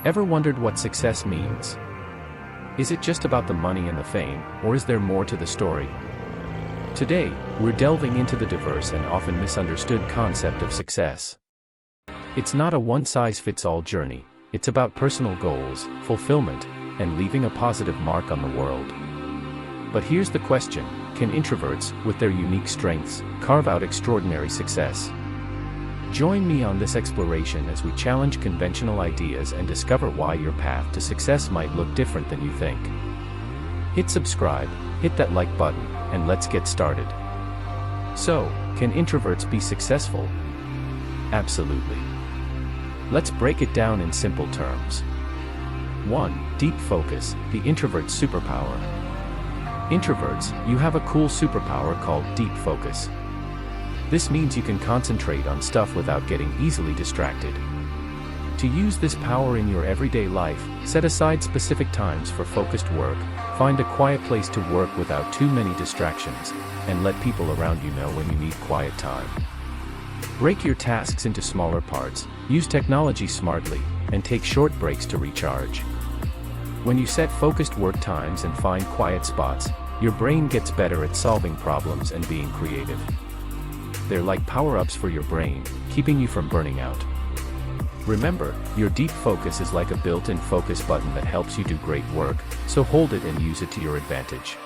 Ever wondered what success means? Is it just about the money and the fame, or is there more to the story? Today, we're delving into the diverse and often misunderstood concept of success. It's not a one-size-fits-all journey, it's about personal goals, fulfillment, and leaving a positive mark on the world. But here's the question: can introverts, with their unique strengths, carve out extraordinary success? Join me on this exploration as we challenge conventional ideas and discover why your path to success might look different than you think. Hit subscribe, hit that like button, and let's get started. So, can introverts be successful? Absolutely. Let's break it down in simple terms. 1. Deep focus, the introvert's superpower. Introverts, you have a cool superpower called deep focus. This means you can concentrate on stuff without getting easily distracted. To use this power in your everyday life, set aside specific times for focused work, find a quiet place to work without too many distractions, and let people around you know when you need quiet time. Break your tasks into smaller parts, use technology smartly, and take short breaks to recharge. When you set focused work times and find quiet spots, your brain gets better at solving problems and being creative. They're like power-ups for your brain, keeping you from burning out. Remember, your deep focus is like a built-in focus button that helps you do great work, so hold it and use it to your advantage.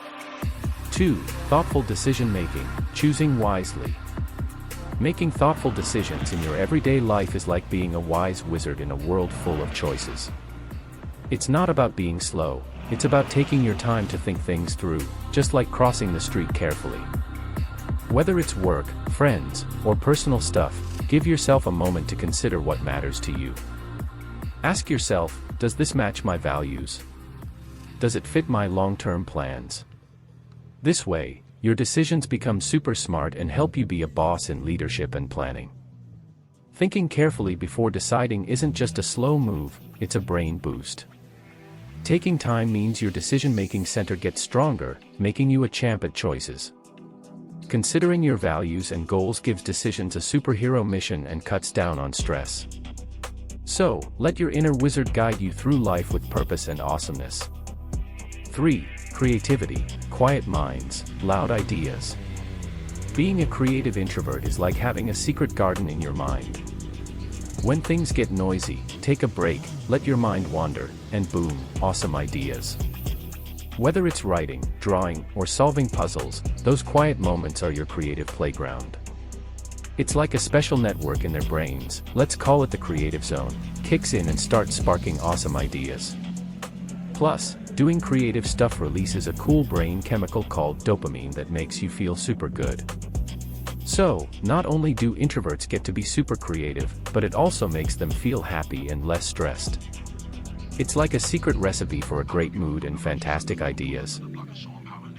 2. Thoughtful decision-making, choosing wisely. Making thoughtful decisions in your everyday life is like being a wise wizard in a world full of choices. It's not about being slow, it's about taking your time to think things through, just like crossing the street carefully. Whether it's work, friends, or personal stuff, give yourself a moment to consider what matters to you. Ask yourself, does this match my values? Does it fit my long-term plans? This way, your decisions become super smart and help you be a boss in leadership and planning. Thinking carefully before deciding isn't just a slow move, it's a brain boost. Taking time means your decision-making center gets stronger, making you a champ at choices. Considering your values and goals gives decisions a superhero mission and cuts down on stress. So, let your inner wizard guide you through life with purpose and awesomeness. 3. Creativity, quiet minds, loud ideas. Being a creative introvert is like having a secret garden in your mind. When things get noisy, take a break, let your mind wander, and boom, awesome ideas. Whether it's writing, drawing, or solving puzzles, those quiet moments are your creative playground. It's like a special network in their brains, let's call it the creative zone, kicks in and starts sparking awesome ideas. Plus, doing creative stuff releases a cool brain chemical called dopamine that makes you feel super good. So, not only do introverts get to be super creative, but it also makes them feel happy and less stressed. It's like a secret recipe for a great mood and fantastic ideas.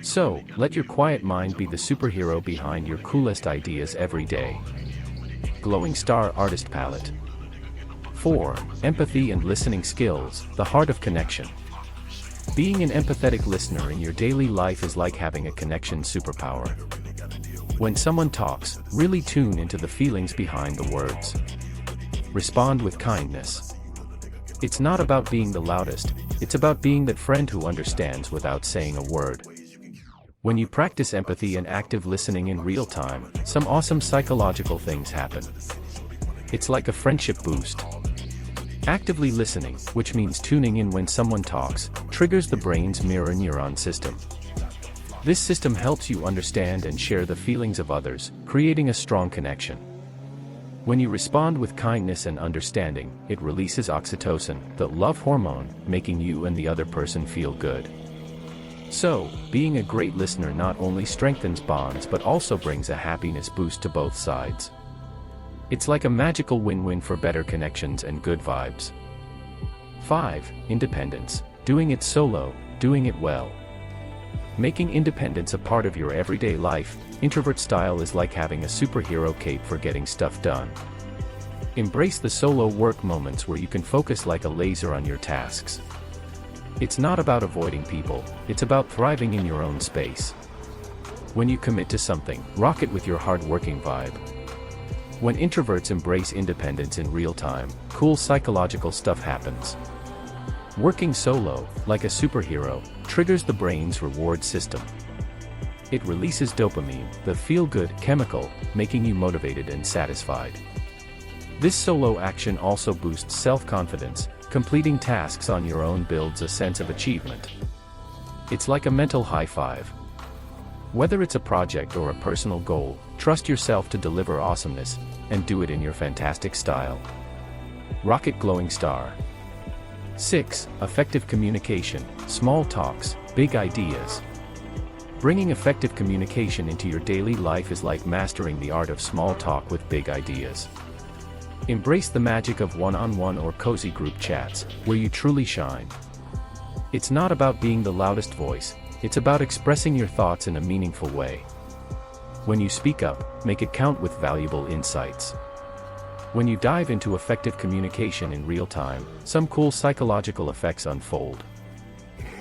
So, let your quiet mind be the superhero behind your coolest ideas every day. Glowing Star Artist Palette. 4. Empathy and listening skills, the heart of connection. Being an empathetic listener in your daily life is like having a connection superpower. When someone talks, really tune into the feelings behind the words. Respond with kindness. It's not about being the loudest, it's about being that friend who understands without saying a word. When you practice empathy and active listening in real time, some awesome psychological things happen. It's like a friendship boost. Actively listening, which means tuning in when someone talks, triggers the brain's mirror neuron system. This system helps you understand and share the feelings of others, creating a strong connection. When you respond with kindness and understanding, it releases oxytocin, the love hormone, making you and the other person feel good. So, being a great listener not only strengthens bonds but also brings a happiness boost to both sides. It's like a magical win-win for better connections and good vibes. 5. Independence, doing it solo, doing it well. Making independence a part of your everyday life, introvert style is like having a superhero cape for getting stuff done. Embrace the solo work moments where you can focus like a laser on your tasks. It's not about avoiding people, it's about thriving in your own space. When you commit to something, rock it with your hard-working vibe. When introverts embrace independence in real time, cool psychological stuff happens. Working solo, like a superhero, triggers the brain's reward system. It releases dopamine, the feel-good chemical, making you motivated and satisfied. This solo action also boosts self-confidence. Completing tasks on your own builds a sense of achievement. It's like a mental high five. Whether it's a project or a personal goal, trust yourself to deliver awesomeness, and do it in your fantastic style. Rocket glowing star. 6. Effective communication, small talks, big ideas. Bringing effective communication into your daily life is like mastering the art of small talk with big ideas. Embrace the magic of one-on-one or cozy group chats, where you truly shine. It's not about being the loudest voice, it's about expressing your thoughts in a meaningful way. When you speak up, make it count with valuable insights. When you dive into effective communication in real time, some cool psychological effects unfold.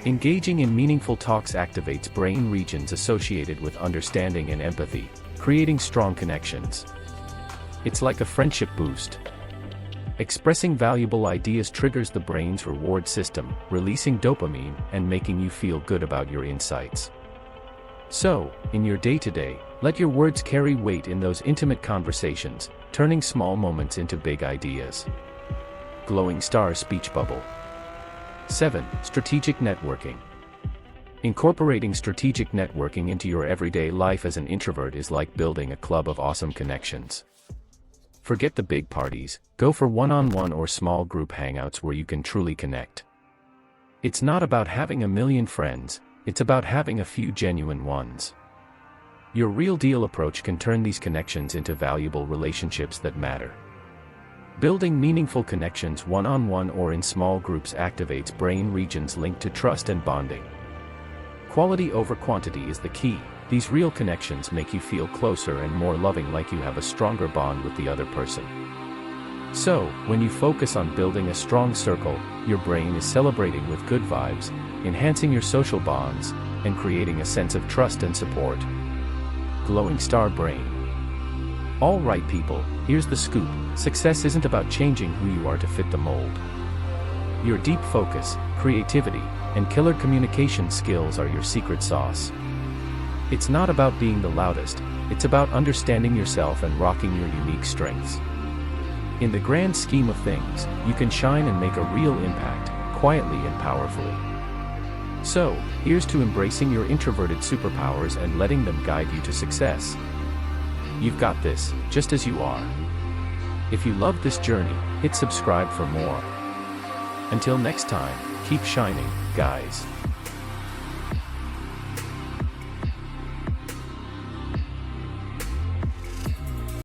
Engaging in meaningful talks activates brain regions associated with understanding and empathy, creating strong connections. It's like a friendship boost. Expressing valuable ideas triggers the brain's reward system, releasing dopamine and making you feel good about your insights. So, in your day-to-day, let your words carry weight in those intimate conversations, turning small moments into big ideas. Glowing star speech bubble. 7. Strategic networking. Incorporating strategic networking into your everyday life as an introvert is like building a club of awesome connections. Forget the big parties, go for one-on-one or small group hangouts where you can truly connect. It's not about having a million friends, it's about having a few genuine ones. Your real deal approach can turn these connections into valuable relationships that matter. Building meaningful connections one-on-one or in small groups activates brain regions linked to trust and bonding. Quality over quantity is the key. These real connections make you feel closer and more loving, like you have a stronger bond with the other person. So, when you focus on building a strong circle, your brain is celebrating with good vibes, enhancing your social bonds, and creating a sense of trust and support. Glowing star brain. Alright people, here's the scoop. Success isn't about changing who you are to fit the mold. Your deep focus, creativity, and killer communication skills are your secret sauce. It's not about being the loudest, it's about understanding yourself and rocking your unique strengths. In the grand scheme of things, you can shine and make a real impact, quietly and powerfully. So, here's to embracing your introverted superpowers and letting them guide you to success. You've got this, just as you are. If you love this journey, hit subscribe for more. Until next time, keep shining, guys.